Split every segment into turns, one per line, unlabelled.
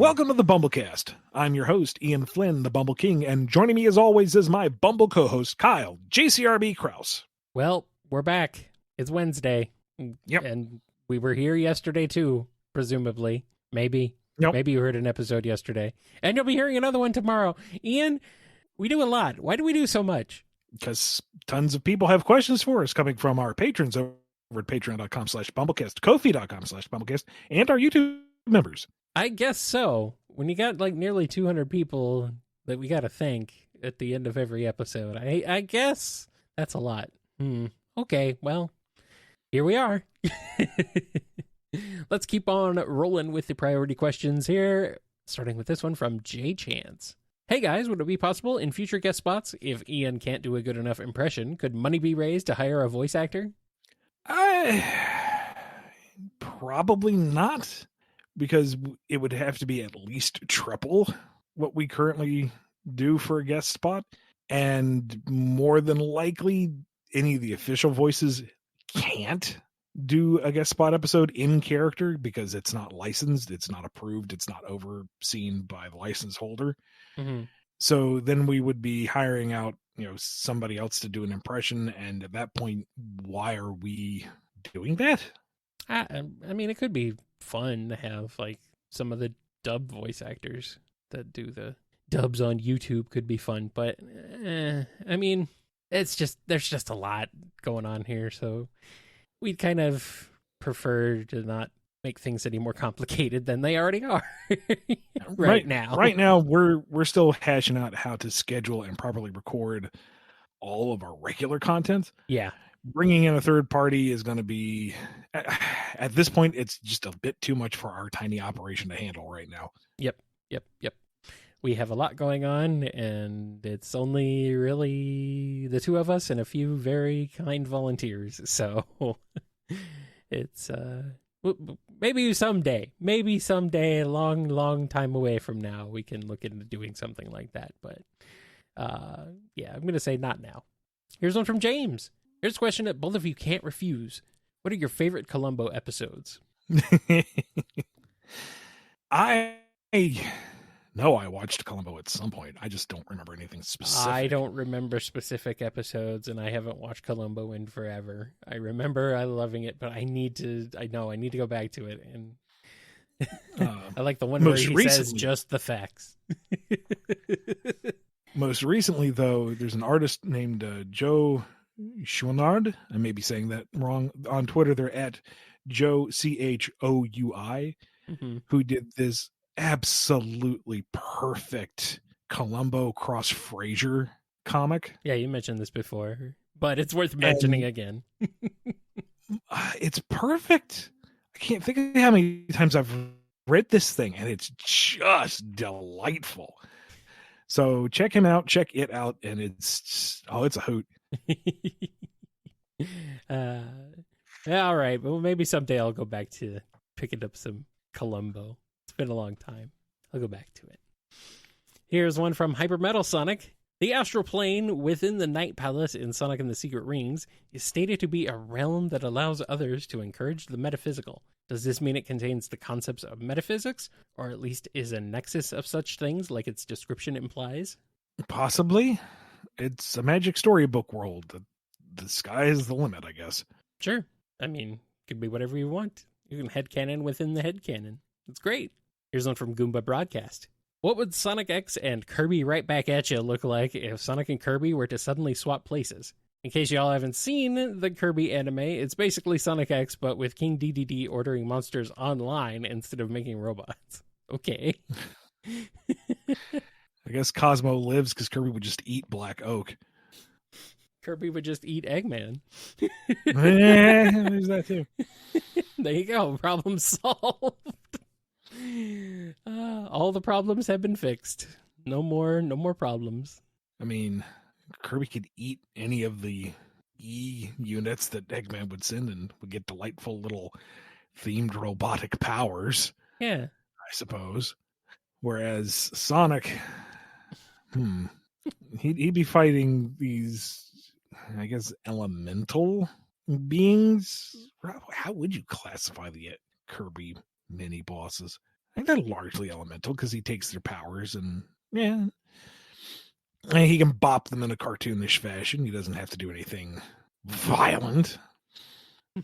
Welcome to the BumbleKast. I'm your host, Ian Flynn, the Bumble King, and joining me as always is my Bumble co-host, Kyle, JCRB Krause.
Well, we're back. It's Wednesday.
Yep.
And we were here yesterday too, presumably. Maybe.
Yep.
Maybe you heard an episode yesterday. And you'll be hearing another one tomorrow. Ian, we do a lot. Why do we do so much?
Because tons of people have questions for us coming from our patrons over at patreon.com/BumbleKast, Ko-fi.com/BumbleKast, and our YouTube members.
I guess so. When you got like nearly 200 people that we got to thank at the end of every episode, I guess that's a lot. Okay, well, here we are. Let's keep on rolling with the priority questions here, starting with this one from J Chance. Hey guys, would it be possible in future guest spots, if Ian can't do a good enough impression, could money be raised to hire a voice actor?
Probably not, because it would have to be at least triple what we currently do for a guest spot, and more than likely any of the official voices can't do a guest spot episode in character because it's not licensed, it's not approved, it's not overseen by the license holder.
Mm-hmm.
So then we would be hiring out, somebody else to do an impression, and at that point, why are we doing that?
I mean, it could be fun to have like some of the dub voice actors that do the dubs on YouTube. Could be fun, but I mean, there's just a lot going on here, so we'd kind of prefer to not make things any more complicated than they already are right now.
Right now, we're still hashing out how to schedule and properly record all of our regular content.
Yeah.
Bringing in a third party is going to be, at this point, it's just a bit too much for our tiny operation to handle right now.
Yep. We have a lot going on, and it's only really the two of us and a few very kind volunteers. So it's maybe someday, a long time away from now, we can look into doing something like that. But yeah, I'm going to say not now. Here's one from James. Here's a question that both of you can't refuse. What are your favorite Columbo episodes?
I know I watched Columbo at some point. I just don't remember anything specific.
I don't remember specific episodes, and I haven't watched Columbo in forever. I remember loving it, but I need to go back to it. And I like the one where he says just the facts.
Most recently, though, there's an artist named Joe Chouinard. I may be saying that wrong. On Twitter, they're at Joe Choui, who did this absolutely perfect Columbo cross Frasier comic.
Yeah, you mentioned this before, but it's worth mentioning again.
It's perfect. I can't think of how many times I've read this thing, and it's just delightful. So check him out, check it out, and it's a hoot.
All right, well, maybe someday I'll go back to picking up some Columbo. It's been a long time. I'll go back to it. Here's one from Hyper Metal Sonic. The astral plane within the Night Palace in Sonic and the Secret Rings is stated to be a realm that allows others to encourage the metaphysical. Does this mean it contains the concepts of metaphysics, or at least is a nexus of such things like its description implies?
Possibly. It's a magic storybook world. The sky is the limit, I guess.
Sure. I mean, could be whatever you want. You can headcanon within the headcanon. It's great. Here's one from Goomba Broadcast. What would Sonic X and Kirby Right Back At You look like if Sonic and Kirby were to suddenly swap places? In case y'all haven't seen the Kirby anime, it's basically Sonic X, but with King DDD ordering monsters online instead of making robots. Okay.
I guess Cosmo lives because Kirby would just eat Black Oak.
Kirby would just eat Eggman.
There's that too.
There you go. Problem solved. All the problems have been fixed. No more problems.
I mean, Kirby could eat any of the E units that Eggman would send and would get delightful little themed robotic powers.
Yeah.
I suppose. Whereas Sonic, he'd be fighting these, I guess, elemental beings. How would you classify the Kirby mini bosses? think they're largely elemental because he takes their powers and he can bop them in a cartoonish fashion. He doesn't have to do anything violent.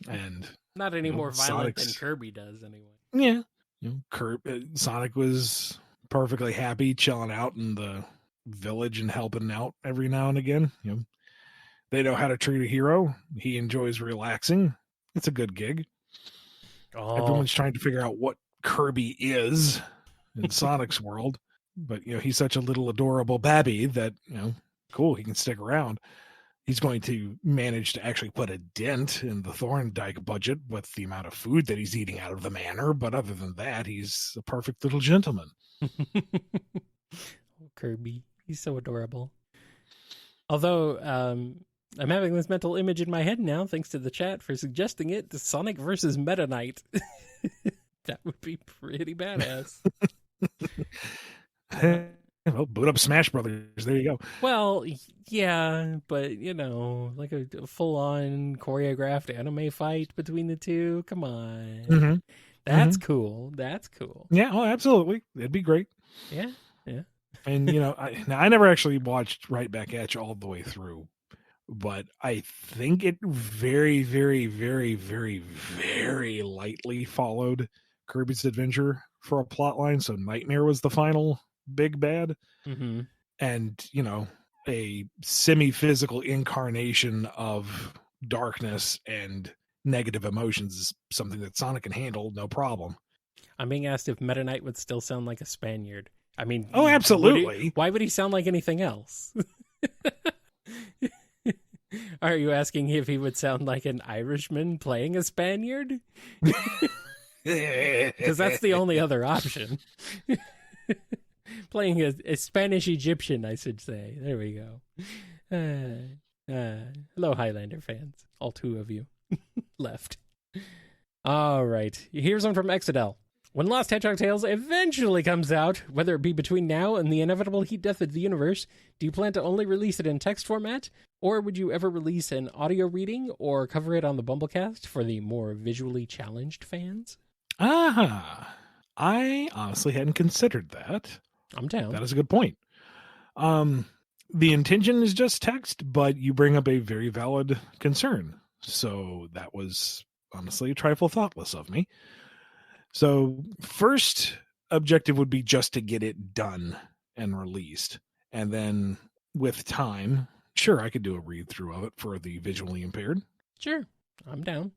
And
not any more violent than
Sonic's,
Kirby does, anyway.
Yeah, Sonic was perfectly happy chilling out in the village and helping out every now and again. They know how to treat a hero. He enjoys relaxing. It's a good gig.
Oh.
Everyone's trying to figure out what Kirby is in Sonic's world, but he's such a little adorable babby that cool, he can stick around. He's going to manage to actually put a dent in the Thorndike budget with the amount of food that he's eating out of the manor, but other than that, he's a perfect little gentleman.
Kirby, he's so adorable. Although I'm having this mental image in my head now, thanks to the chat for suggesting it, to Sonic versus Meta Knight. That would be pretty badass.
Well, boot up Smash Brothers. There you go.
Well, yeah, but like a full-on choreographed anime fight between the two. Come on, that's cool. That's cool.
Yeah, oh, absolutely. It'd be great.
Yeah.
And I never actually watched Right Back at You all the way through, but I think it very, very, very, very, very lightly followed Kirby's Adventure for a plot line. So Nightmare was the final big bad, and a semi-physical incarnation of darkness and negative emotions is something that Sonic can handle no problem.
I'm being asked if Meta Knight would still sound like a Spaniard. I mean,
oh, absolutely.
Why would he sound like anything else? Are you asking if he would sound like an Irishman playing a Spaniard? Because that's the only other option. Playing a Spanish Egyptian, I should say. There we go. Hello, Highlander fans. All two of you left. All right. Here's one from Exadel. When Lost Hedgehog Tales eventually comes out, whether it be between now and the inevitable heat death of the universe, do you plan to only release it in text format? Or would you ever release an audio reading or cover it on the BumbleKast for the more visually challenged fans?
I honestly hadn't considered that.
I'm down.
That is a good point. The intention is just text, but you bring up a very valid concern. So that was honestly a trifle thoughtless of me. So first objective would be just to get it done and released. And then with time, sure, I could do a read through of it for the visually impaired.
Sure, I'm down.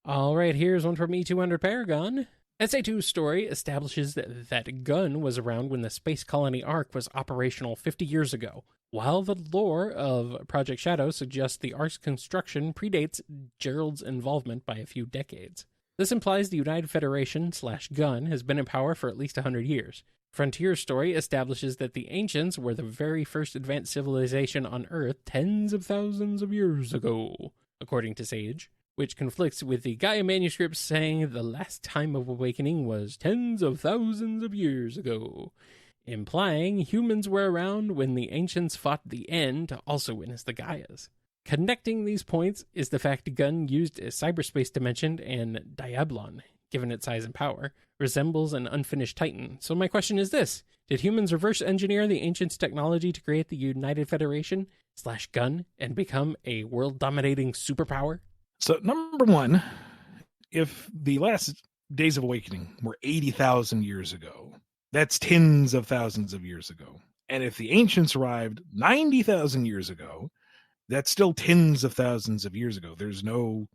All right, here's one from E200 Paragon. SA2's story establishes that gun was around when the Space Colony Ark was operational 50 years ago, while the lore of Project Shadow suggests the Ark's construction predates Gerald's involvement by a few decades. This implies the United Federation/Gun has been in power for at least 100 years. Frontier's story establishes that the Ancients were the very first advanced civilization on Earth tens of thousands of years ago, according to Sage, which conflicts with the Gaia manuscripts saying the last time of awakening was tens of thousands of years ago, implying humans were around when the Ancients fought the End to also witness the Gaias. Connecting these points is the fact Gun used a cyberspace dimension, and Diablon, given its size and power, resembles an unfinished Titan. So my question is this: did humans reverse engineer the Ancients' technology to create the United Federation/Gun and become a world-dominating superpower?
So number one, if the last Days of Awakening were 80,000 years ago, that's tens of thousands of years ago. And if the Ancients arrived 90,000 years ago, that's still tens of thousands of years ago. There's no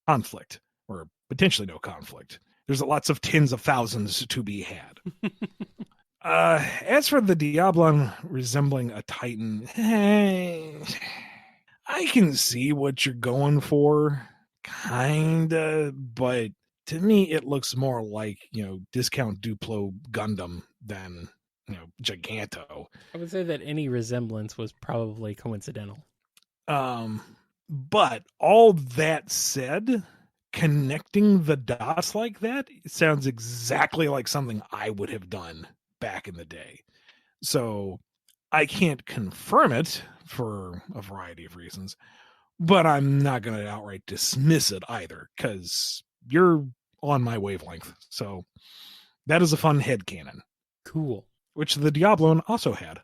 conflict, or potentially no conflict. There's lots of tens of thousands to be had. As for the Diablon resembling a Titan, I can see what you're going for, kinda, but to me it looks more like, discount Duplo Gundam than, Giganto.
I would say that any resemblance was probably coincidental.
But all that said, connecting the dots like that sounds exactly like something I would have done back in the day. So I can't confirm it for a variety of reasons, but I'm not going to outright dismiss it either, because you're on my wavelength. So That is a fun headcanon,
Cool.
which the Diablo also had.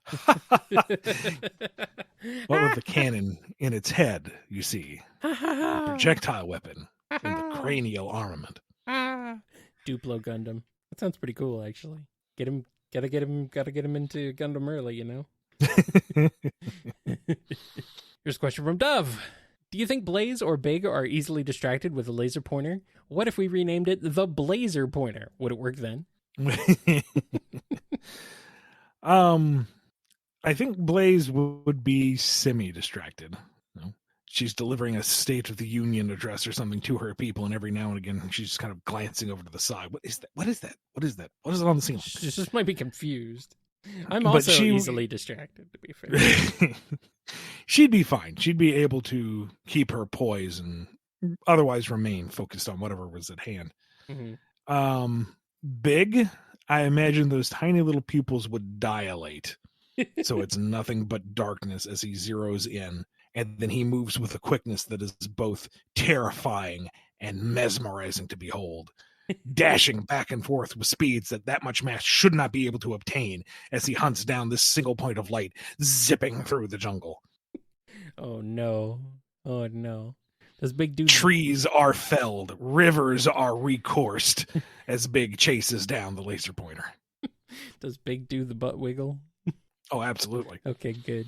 What with the cannon in its head, you see. The projectile weapon and the cranial armament.
Duplo Gundam. That sounds pretty cool, actually. Gotta get him into Gundam early, you know? Here's a question from Dove. Do you think Blaze or Big are easily distracted with a laser pointer? What if we renamed it the Blazer Pointer? Would it work then?
I think Blaze would be semi-distracted. She's delivering a State of the Union address or something to her people, and every now and again she's just kind of glancing over to the side. What is that? What is that? What is that? What is it on the ceiling?
She just might be confused. I'm also easily distracted, to be fair.
She'd be fine. She'd be able to keep her poise and otherwise remain focused on whatever was at hand.
Mm-hmm.
Big, I imagine those tiny little pupils would dilate. So it's nothing but darkness as he zeroes in. And then he moves with a quickness that is both terrifying and mesmerizing to behold, dashing back and forth with speeds that much mass should not be able to obtain as he hunts down this single point of light, zipping through the jungle.
Oh, no. Oh, no. Does Big do...
Trees are felled, rivers are recoursed as Big chases down the laser pointer.
Does Big do the butt wiggle?
Oh, absolutely.
Okay, good.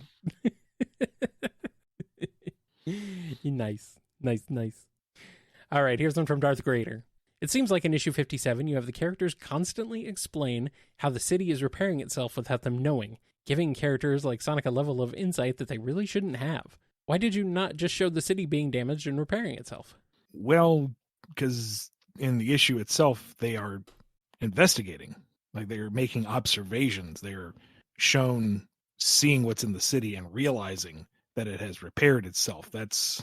Nice. All right, here's one from Darth Grader. It seems like in issue 57, you have the characters constantly explain how the city is repairing itself without them knowing, giving characters like Sonic a level of insight that they really shouldn't have. Why did you not just show the city being damaged and repairing itself?
Well, because in the issue itself, they are investigating. Like, they're making observations. They're shown seeing what's in the city and realizing that it has repaired itself. That's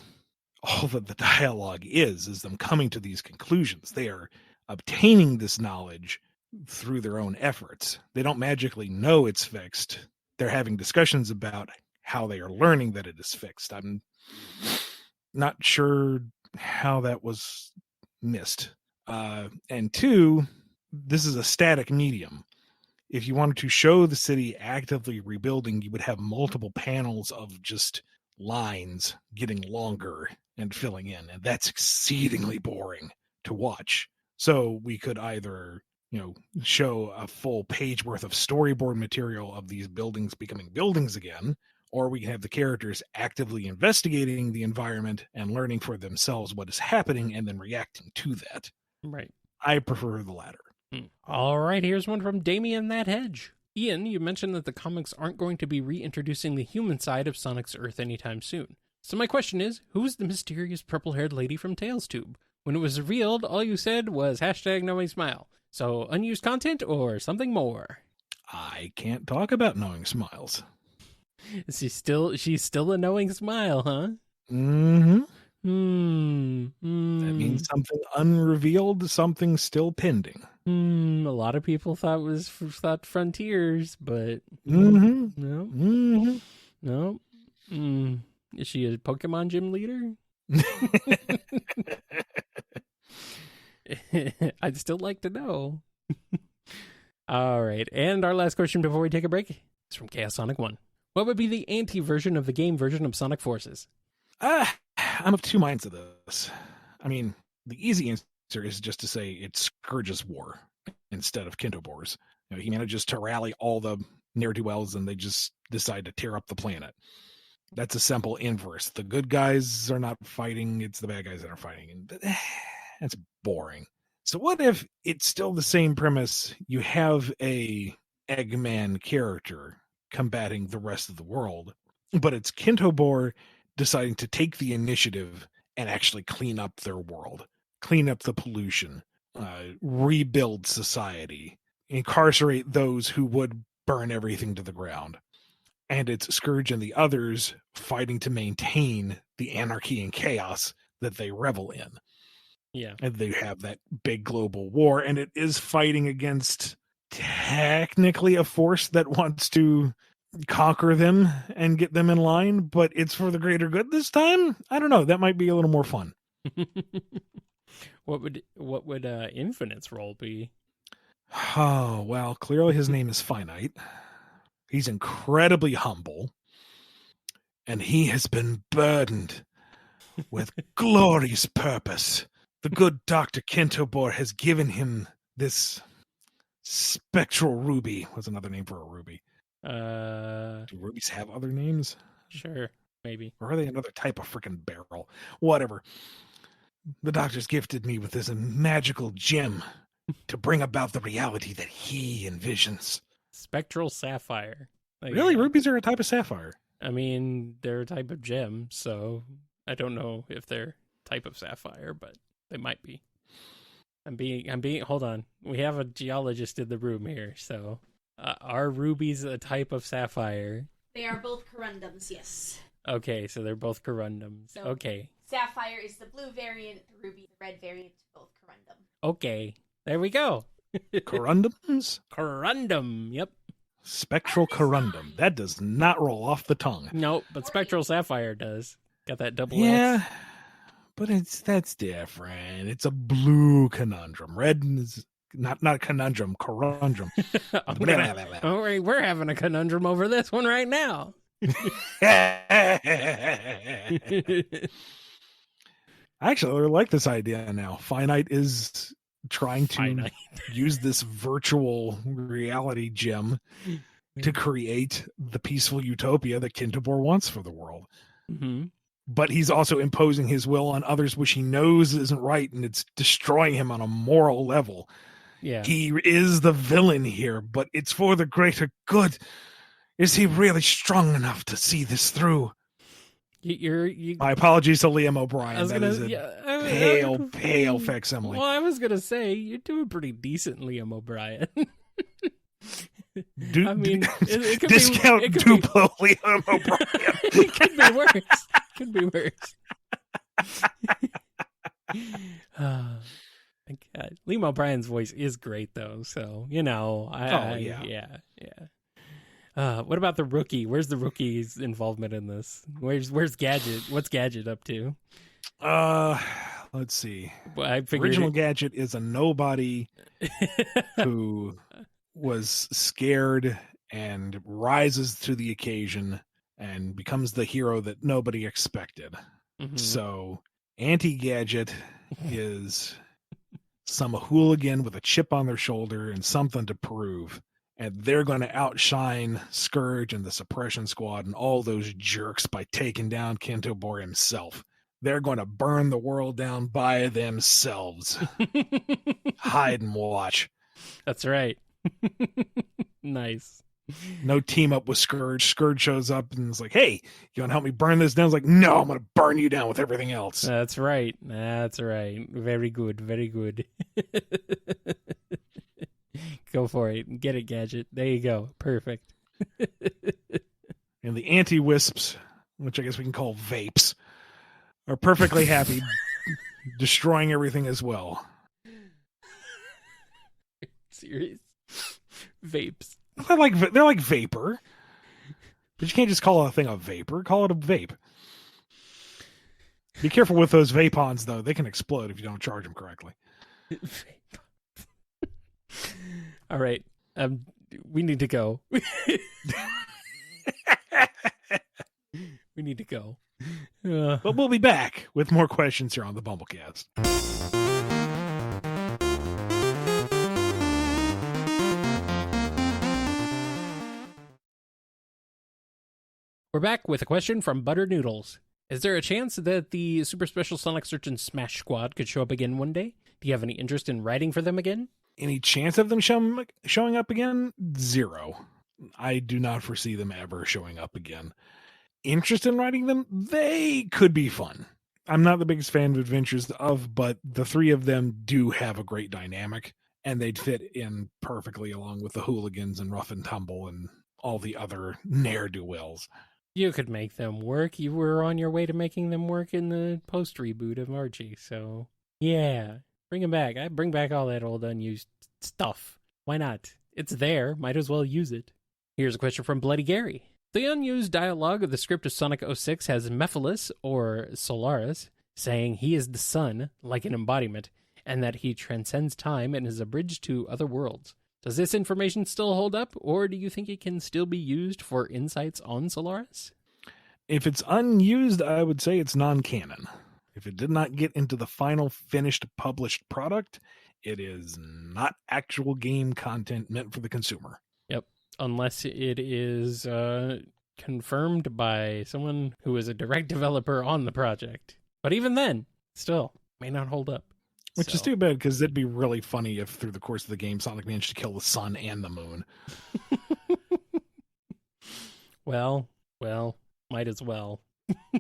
all that the dialogue is them coming to these conclusions. They are obtaining this knowledge through their own efforts. They don't magically know it's fixed. They're having discussions about how they are learning that it is fixed. I'm not sure how that was missed. And two, this is a static medium. If you wanted to show the city actively rebuilding, you would have multiple panels of just lines getting longer and filling in, and that's exceedingly boring to watch. So we could either, show a full page worth of storyboard material of these buildings becoming buildings again, or we can have the characters actively investigating the environment and learning for themselves what is happening and then reacting to that.
Right.
I prefer the latter.
All right, here's one from Damien That Hedge. Ian, you mentioned that the comics aren't going to be reintroducing the human side of Sonic's Earth anytime soon. So my question is, who's the mysterious purple-haired lady from Tails Tube? When it was revealed, all you said was #knowing smile. So unused content or something more?
I can't talk about knowing smiles.
She's still a knowing smile, huh?
Mm-hmm. That
That
means something unrevealed, something still pending.
A lot of people thought Frontiers, but
Mm-hmm.
no. Is she a Pokemon gym leader? I'd still like to know. All right, and our last question before we take a break is from Chaos Sonic 1. What would be the anti-version of the game version of Sonic Forces?
I'm of two minds of this. I mean, the easy answer is just to say it's Scourge's War instead of Kintobor's. He manages to rally all the ne'er-do-wells and they just decide to tear up the planet. That's a simple inverse. The good guys are not fighting, it's the bad guys that are fighting. And that's boring. So what if it's still the same premise? You have a Eggman character combating the rest of the world, but it's Kintobor deciding to take the initiative and actually clean up their world, clean up the pollution, rebuild society, incarcerate those who would burn everything to the ground. And it's Scourge and the others fighting to maintain the anarchy and chaos that they revel in.
Yeah.
And they have that big global war, and it is fighting against technically a force that wants to conquer them and get them in line, but it's for the greater good this time. I don't know. That might be a little more fun.
What would Infinite's role be?
Oh, well, clearly his name is Finite. He's incredibly humble, and he has been burdened with glorious purpose. The good Dr. Kentobor has given him this spectral ruby. What's another name for a ruby? Do rubies have other names?
Sure, maybe.
Or are they another type of freaking barrel? Whatever. The doctor's gifted me with this magical gem to bring about the reality that he envisions.
Spectral sapphire.
Really? Rubies are a type of sapphire?
I mean, they're a type of gem, so I don't know if they're type of sapphire, but they might be. I'm being, hold on. We have a geologist in the room here, so are rubies a type of sapphire?
They are both corundums, yes.
Okay, so they're both corundums.
So,
okay.
Sapphire is the blue variant, the ruby the red variant, both corundum.
Okay, there we go.
Corundums?
Corundum, yep.
Spectral corundum. That does not roll off the tongue.
Nope, but spectral sapphire does. Got that double
Yeah,
X.
but that's different. It's a blue conundrum. Red is not a conundrum, corundrum.
We're having a conundrum over this one right now.
I actually really like this idea now. Finite is trying to use this virtual reality gem to create the peaceful utopia that Kintobor wants for the world.
Mm-hmm.
But he's also imposing his will on others, which he knows isn't right, and it's destroying him on a moral level.
Yeah.
He is the villain here, but it's for the greater good. Is he really strong enough to see this through? My apologies to Liam O'Brien. That is a pale facsimile.
Well, I was going to say, you're doing pretty decent, Liam O'Brien.
I mean, it could discount Duplo Liam O'Brien.
It could be worse. Could be worse. God. Liam O'Brien's voice is great, though. So, yeah. What about the rookie? Where's the rookie's involvement in this? Where's Gadget? What's Gadget up to?
Let's see.
Well,
Original Gadget is a nobody who was scared and rises to the occasion and becomes the hero that nobody expected. Mm-hmm. So Anti-Gadget is some hooligan with a chip on their shoulder and something to prove. And they're going to outshine Scourge and the Suppression Squad and all those jerks by taking down Kintobor himself. They're going to burn the world down by themselves. Hide and watch.
That's right. Nice.
No team up with Scourge. Scourge shows up and is like, hey, you want to help me burn this down? It's like, no, I'm going to burn you down with everything else.
That's right. Very good. Very good. Go for it. Get it, Gadget. There you go. Perfect.
And the anti-wisps, which I guess we can call vapes, are perfectly happy destroying everything as well.
Serious? Vapes.
They're like vapor. But you can't just call a thing a vapor. Call it a vape. Be careful with those vapons, though. They can explode if you don't charge them correctly.
All right. We need to go. We need to go.
But we'll be back with more questions here on the BumbleKast.
We're back with a question from Butter Noodles. Is there a chance that the Super Special Sonic Search and Smash Squad could show up again one day? Do you have any interest in writing for them again?
Any chance of them showing up again? Zero. I do not foresee them ever showing up again. Interest in writing them? They could be fun. I'm not the biggest fan of Adventures of, but the three of them do have a great dynamic, and they'd fit in perfectly along with the Hooligans and Rough and Tumble and all the other ne'er-do-wells.
You could make them work. You were on your way to making them work in the post-reboot of Archie, so yeah. Bring them back. I bring back all that old unused stuff. Why not? It's there. Might as well use it. Here's a question from Bloody Gary. The unused dialogue of the script of Sonic 06 has Mephiles, or Solaris, saying he is the sun, like an embodiment, and that he transcends time and is a bridge to other worlds. Does this information still hold up, or do you think it can still be used for insights on Solaris?
If it's unused, I would say it's non-canon. If it did not get into the final finished published product, it is not actual game content meant for the consumer.
Yep. Unless it is confirmed by someone who is a direct developer on the project. But even then, still, may not hold up.
Which is too bad, because it'd be really funny if through the course of the game, Sonic managed to kill the sun and the moon.
Well, might as well.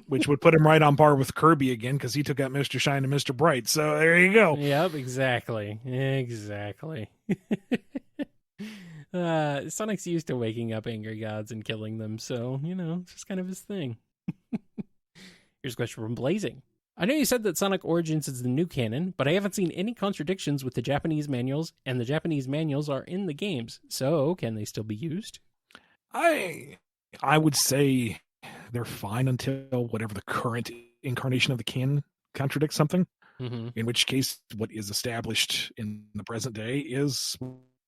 Which would put him right on par with Kirby again, because he took out Mr. Shine and Mr. Bright. So there you go.
Yep, exactly. Sonic's used to waking up angry gods and killing them, so, it's just kind of his thing. Here's a question from Blazing. I know you said that Sonic Origins is the new canon, but I haven't seen any contradictions with the Japanese manuals, and the Japanese manuals are in the games, so can they still be used?
I would say they're fine until whatever the current incarnation of the canon contradicts something.
Mm-hmm.
In which case, what is established in the present day is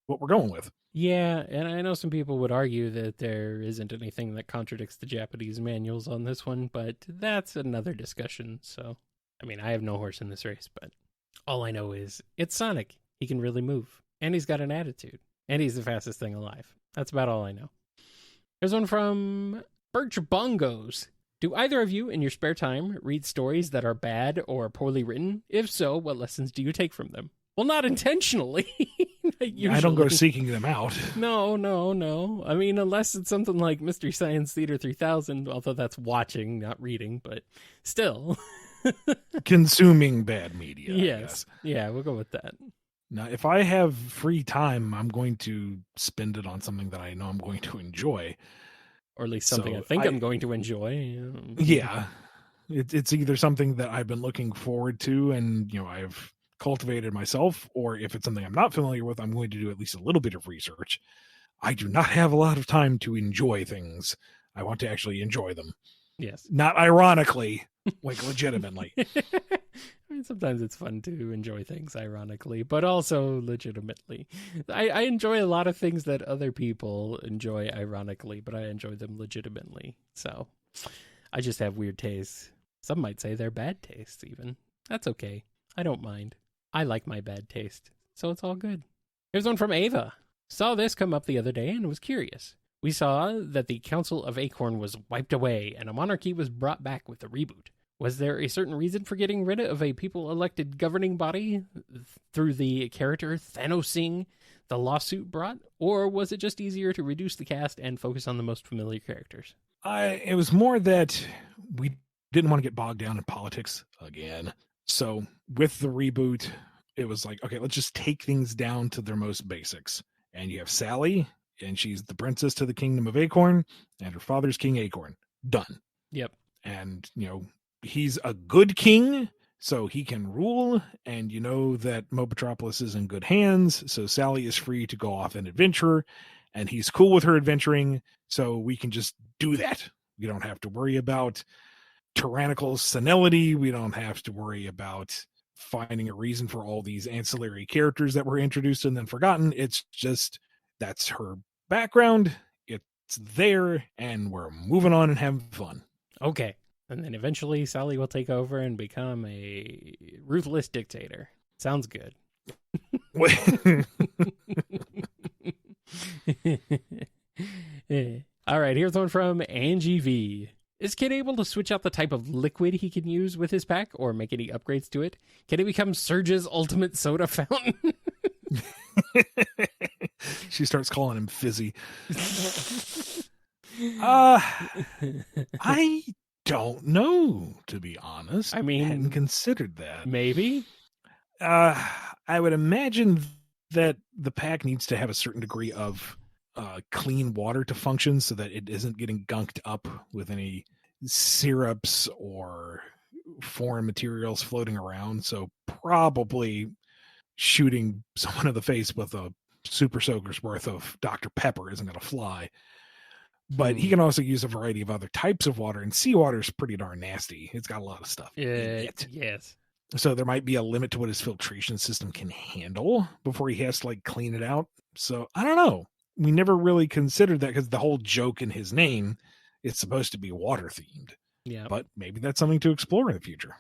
what we're going with.
Yeah, and I know some people would argue that there isn't anything that contradicts the Japanese manuals on this one, but that's another discussion. So, I have no horse in this race, but all I know is it's Sonic. He can really move, and he's got an attitude, and he's the fastest thing alive. That's about all I know. Here's one from Birch Bongos. Do either of you, in your spare time, read stories that are bad or poorly written? If so, what lessons do you take from them? Well, not intentionally.
I don't go seeking them out.
No. Unless it's something like Mystery Science Theater 3000, although that's watching, not reading, but still.
Consuming bad media.
Yes. Yeah, we'll go with that.
Now, if I have free time, I'm going to spend it on something that I know I'm going to enjoy.
Or at least something I think I'm going to enjoy.
Yeah. It's either something that I've been looking forward to and, I've cultivated myself, or if it's something I'm not familiar with, I'm going to do at least a little bit of research. I do not have a lot of time to enjoy things. I want to actually enjoy them.
Yes.
Not ironically, like legitimately.
Sometimes it's fun to enjoy things ironically, but also legitimately. I enjoy a lot of things that other people enjoy ironically, but I enjoy them legitimately. So I just have weird tastes. Some might say they're bad tastes even. That's okay. I don't mind. I like my bad taste, so it's all good. Here's one from Ava. Saw this come up the other day and was curious. We saw that the Council of Acorn was wiped away and a monarchy was brought back with the reboot. Was there a certain reason for getting rid of a people-elected governing body through the character Thanosing the lawsuit brought? Or was it just easier to reduce the cast and focus on the most familiar characters?
It was more that we didn't want to get bogged down in politics again. So with the reboot, it was like, okay, let's just take things down to their most basics. And you have Sally, and she's the princess to the kingdom of Acorn, and her father's King Acorn. Done.
Yep.
And, he's a good king, so he can rule, and you know that Mobotropolis is in good hands, so Sally is free to go off and adventure, and he's cool with her adventuring, so we can just do that. We don't have to worry about tyrannical senility. We don't have to worry about finding a reason for all these ancillary characters that were introduced and then forgotten. It's just, that's her background. It's there, and we're moving on and having fun.
Okay. And then eventually Sally will take over and become a ruthless dictator. Sounds good. All right, here's one from Angie V. Is Kid able to switch out the type of liquid he can use with his pack or make any upgrades to it? Can it become Surge's ultimate soda fountain?
She starts calling him Fizzy. I don't know, to be honest.
I mean,
hadn't considered that.
Maybe.
I would imagine that the pack needs to have a certain degree of clean water to function so that it isn't getting gunked up with any syrups or foreign materials floating around. So probably shooting someone in the face with a super soaker's worth of Dr. Pepper isn't going to fly. But he can also use a variety of other types of water, and seawater is pretty darn nasty. It's got a lot of stuff in it.
Yes.
So there might be a limit to what his filtration system can handle before he has to like clean it out. So I don't know. We never really considered that because the whole joke in his name is supposed to be water themed.
Yeah.
But maybe that's something to explore in the future.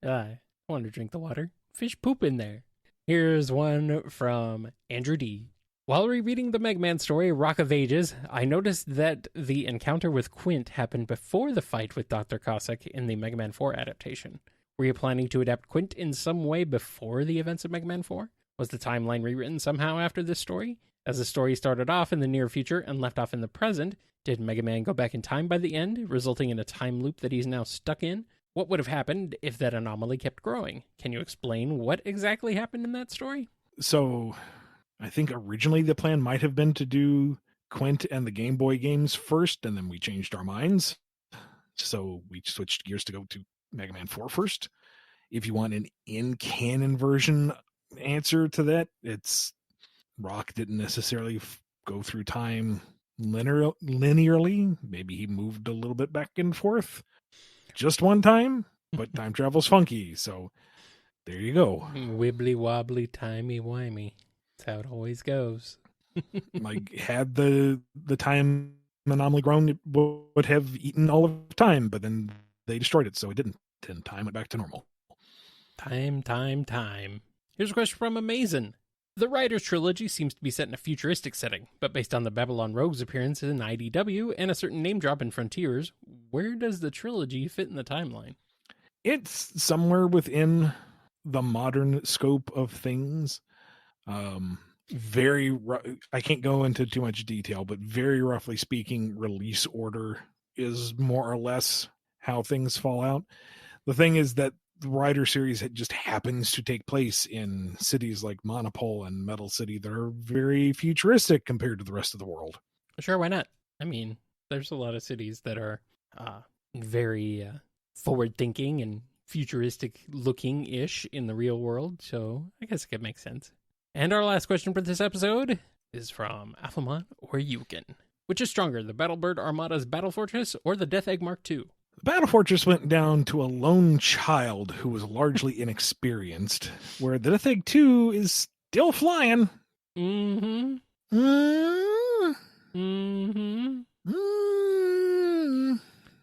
I want to drink the water. Fish poop in there. Here's one from Andrew D. While rereading the Mega Man story, Rock of Ages, I noticed that the encounter with Quint happened before the fight with Dr. Cossack in the Mega Man 4 adaptation. Were you planning to adapt Quint in some way before the events of Mega Man 4? Was the timeline rewritten somehow after this story? As the story started off in the near future and left off in the present, did Mega Man go back in time by the end, resulting in a time loop that he's now stuck in? What would have happened if that anomaly kept growing? Can you explain what exactly happened in that story?
So I think originally the plan might have been to do Quint and the Game Boy games first, and then we changed our minds. So we switched gears to go to Mega Man 4 first. If you want an in-canon version answer to that, it's Rock didn't necessarily go through time linearly. Maybe he moved a little bit back and forth just one time, but time travel's funky. So there you go.
Wibbly wobbly, timey wimey. That's how it always goes.
Like, had the time anomaly grown, it would have eaten all of time, but then they destroyed it, so it didn't. Then time went back to normal.
Time. Here's a question from Amazin. The Riders trilogy seems to be set in a futuristic setting, but based on the Babylon Rogues appearance in IDW and a certain name drop in Frontiers, where does the trilogy fit in the timeline?
It's somewhere within the modern scope of things. I can't go into too much detail, but very roughly speaking, release order is more or less how things fall out. The thing is that the Rider series just happens to take place in cities like Monopole and Metal City that are very futuristic compared to the rest of the world.
Sure, why not? I mean, there's a lot of cities that are very forward-thinking and futuristic-looking-ish in the real world, so I guess it could make sense. And our last question for this episode is from Alphamon or Yukon. Which is stronger, the Battlebird Armada's Battle Fortress or the Death Egg Mark II?
The Battle Fortress went down to a lone child who was largely inexperienced, where the Death Egg 2 is still flying.
Mm-hmm.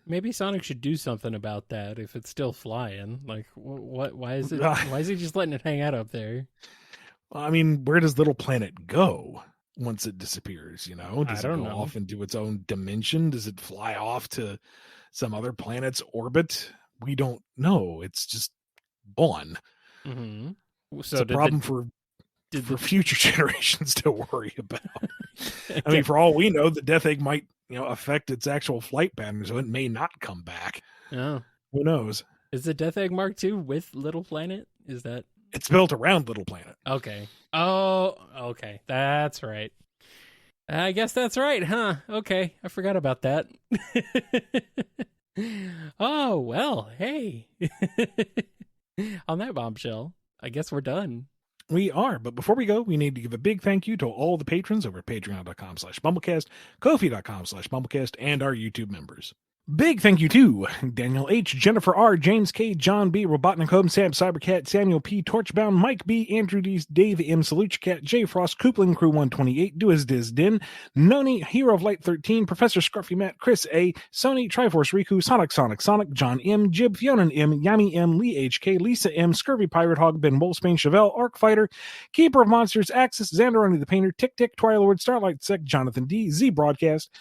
Maybe Sonic should do something about that if it's still flying. Like, what? Why is it? Why is he just letting it hang out up there?
I mean, where does Little Planet go once it disappears? You know, does it go off into its own dimension? Does it fly off to some other planet's orbit? We don't know. It's just gone.
Mm-hmm.
So it's a problem for future generations to worry about. I mean, for all we know, the Death Egg might, affect its actual flight pattern, so it may not come back.
Oh,
who knows?
Is the Death Egg Mark II with Little Planet? Is that?
It's built around Little Planet.
Okay. Oh, okay. That's right. I guess that's right, huh? Okay. I forgot about that. Oh, well, hey. On that bombshell, I guess we're done.
We are, but before we go, we need to give a big thank you to all the patrons over at patreon.com/BumbleKast, Ko-fi.com/BumbleKast, and our YouTube members. Big thank you to Daniel H., Jennifer R., James K., John B., Robotnik Home, Sam Cybercat, Samuel P., Torchbound, Mike B., Andrew D., Dave M., Saluchacat, J. Frost, Coupling Crew 128, Dois Diz Din, Noni, Hero of Light 13, Professor Scruffy Matt, Chris A., Sony, Triforce Riku, Sonic, John M., Jib, Fiona M., Yami M., Lee H.K., Lisa M., Scurvy Pirate Hog, Ben Wolfsbane, Chevelle, Arc Fighter, Keeper of Monsters, Axis, Xanderoni the Painter, Tick Tick, Twilord, Starlight Sec, Jonathan D., Z Broadcast,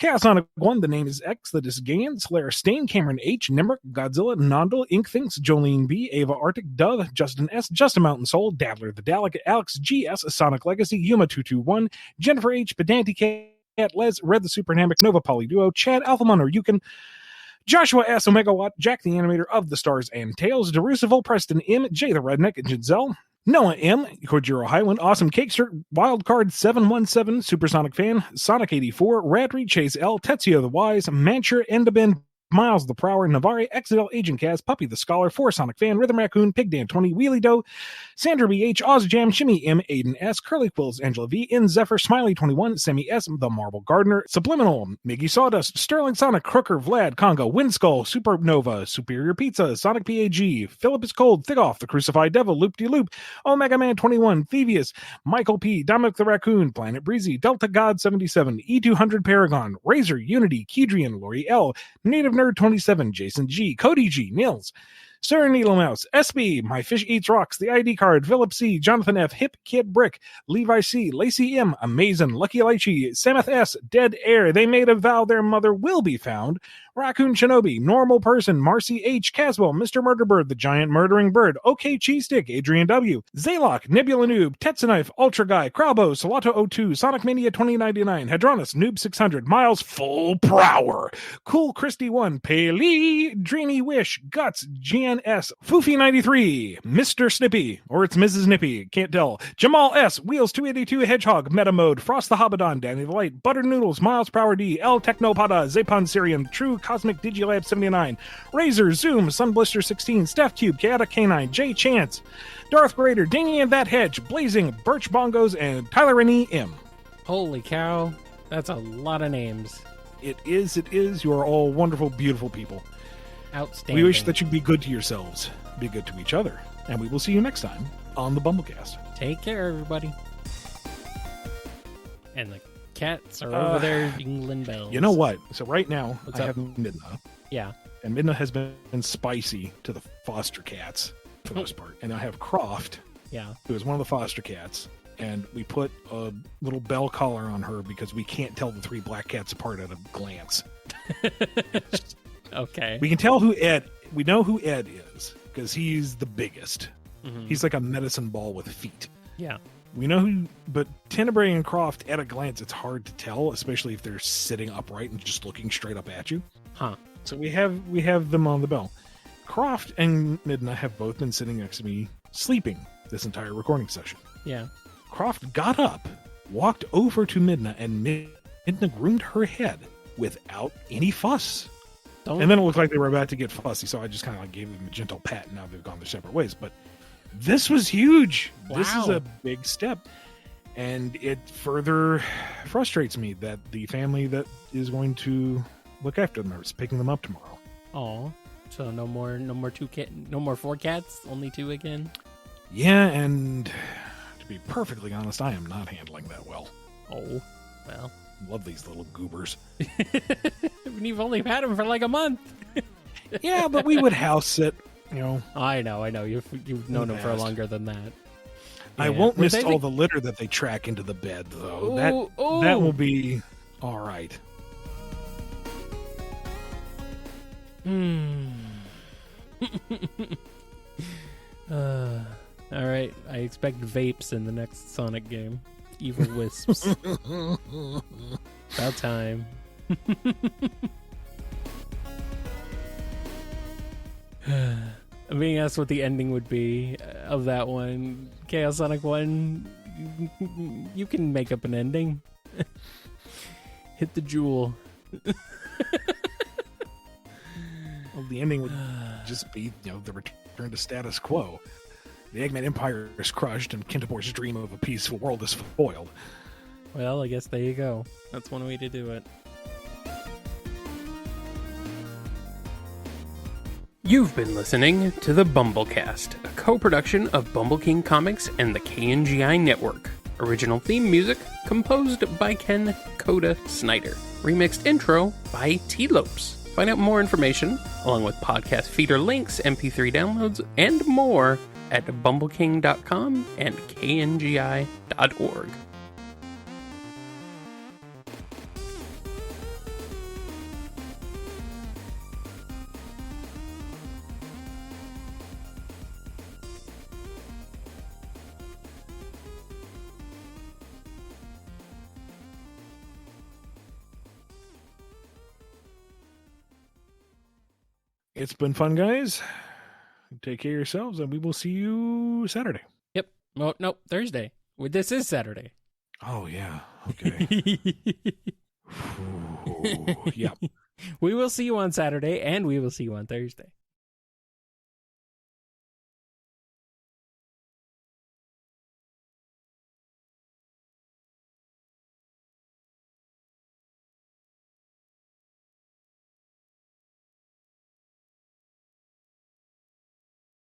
Chaosonic 1, the name is X, the Disgayan, Slayer Stain, Cameron H, Nimric, Godzilla, Nondal, Ink Thinks, Jolene B, Ava Arctic, Dove, Justin S, Justin Mountain Soul, Dabbler the Dalek, Alex GS, Sonic Legacy, Yuma221, Jennifer H, Pedanti Cat, Les, Red the Super Hammock, Nova Polyduo, Chad, Alphamon or Yukon, Joshua S. Omegawatt, Jack the Animator of the Stars and Tales, Derusival, Preston M, Jay the Redneck, Giselle, Noah M, Kojiro Highland, Awesome Cakester, Wildcard 717, Supersonic Fan, Sonic 84, Radry, Chase L, Tetsuya the Wise, Mancher, Endaben, Miles the Prower, Navarre, Exadel, Agent Kaz, Puppy the Scholar, 4 Sonic Fan, Rhythm Raccoon, Pig Dan 20, Wheelie Doe, Sandra BH, Ozjam, Shimmy M, Aiden S, Curly Quills, Angela V, In Zephyr, Smiley 21, Sammy S, The Marble Gardener, Subliminal, Miggy Sawdust, Sterling Sonic, Crooker, Vlad, Congo, Windskull, Supernova, Superior Pizza, Sonic PAG, Philip is Cold, Thigoff, The Crucified Devil, Loop De Loop, Omega Man 21, Thievius, Michael P, Dominic the Raccoon, Planet Breezy, Delta God 77, E200 Paragon, Razor, Unity, Kedrian, Lori L, Native Nerd 27, Jason G, Cody G, Nils, Sir Needle Mouse, SB, My Fish Eats Rocks, The ID Card, Philip C, Jonathan F, Hip Kid Brick, Levi C, Lacey M, Amazing, Lucky Lychee, Sameth S, Dead Air, They Made a Vow Their Mother Will Be Found, Raccoon Shinobi, Normal Person, Marcy H, Caswell, Mr. Murderbird, The Giant Murdering Bird, OK Cheese Stick, Adrian W, Zaylok, Nebula Noob, Tetsunknife, Ultra Guy, Crowbo, Salato 02, Sonic Mania 2099, Hadronis, Noob 600, Miles, Full Prower, Cool Christy 1, Paley, Dreamy Wish, Guts, GNS, Foofy 93, Mr. Snippy, or it's Mrs. Nippy, can't tell, Jamal S, Wheels 282, Hedgehog, Meta Mode, Frost the Hobbadon, Danny the Light, Buttered Noodles, Miles Prower D, L Technopada, Zapon Syrian, True Cosmic Digilab 79, Razor, Zoom, Sunblister 16, Steph Cube, Chaotic Canine, J Chance, Darth Grader, Dingy and That Hedge, Blazing, Birch Bongos, and Tyler Rennie M.
Holy cow. That's a lot of names.
It is. You are all wonderful, beautiful people.
Outstanding.
We wish that you'd be good to yourselves, be good to each other, and we will see you next time on the BumbleKast.
Take care, everybody. And the cats are over there jingling bells.
You know what? So right now,
What's
I
up?
have Midna.
Yeah.
And Midna has been spicy to the foster cats for the most part. And I have Croft,
Yeah.
who is one of the foster cats. And we put a little bell collar on her because we can't tell the 3 black cats apart at a glance.
Okay.
We can tell who Ed. We know who Ed is because he's the biggest.
Mhm.
He's like a medicine ball with feet.
Yeah.
We know who, but Tenebrae and Croft, at a glance, it's hard to tell, especially if they're sitting upright and just looking straight up at you.
Huh.
So we have them on the bell. Croft and Midna have both been sitting next to me, sleeping this entire recording session.
Yeah.
Croft got up, walked over to Midna, and Midna groomed her head without any fuss.
Don't.
And then it looked like they were about to get fussy, so I just kind of like gave them a gentle pat, and now they've gone their separate ways. But this was huge.
Wow.
This is a big step. And it further frustrates me that the family that is going to look after them is picking them up tomorrow.
Oh. So no more 4 cats, only 2 again.
Yeah, and to be perfectly honest, I am not handling that well.
Oh. Well.
Love these little goobers.
And you've only had them for like a month.
Yeah, but we would house sit, you know.
I know. You've known them for
past.
longer than that.
I
Yeah.
won't
Were
miss
they
all the litter that they track into the bed, though.
Ooh,
That
ooh.
will be all right.
All right. I expect vapes in the next Sonic game. Evil wisps. About time. I'm being asked what the ending would be of that one. Chaos Sonic 1, you can make up an ending. Hit the jewel.
Well, the ending would just be, the return to status quo. The Eggman Empire is crushed, and Kintapor's dream of a peaceful world is foiled.
Well, I guess there you go. That's one way to do it. You've been listening to the BumbleKast, a co-production of Bumble King Comics and the KNGI Network. Original theme music composed by Ken Coda Snyder. Remixed intro by T-Lopes. Find out more information, along with podcast feeder links, MP3 downloads, and more at bumbleking.com and kngi.org.
It's been fun, guys. Take care of yourselves, and we will see you Saturday.
Yep. Well, no, Thursday. Well, this is Saturday.
Oh, yeah. Okay. Ooh, yeah.
We will see you on Saturday, and we will see you on Thursday.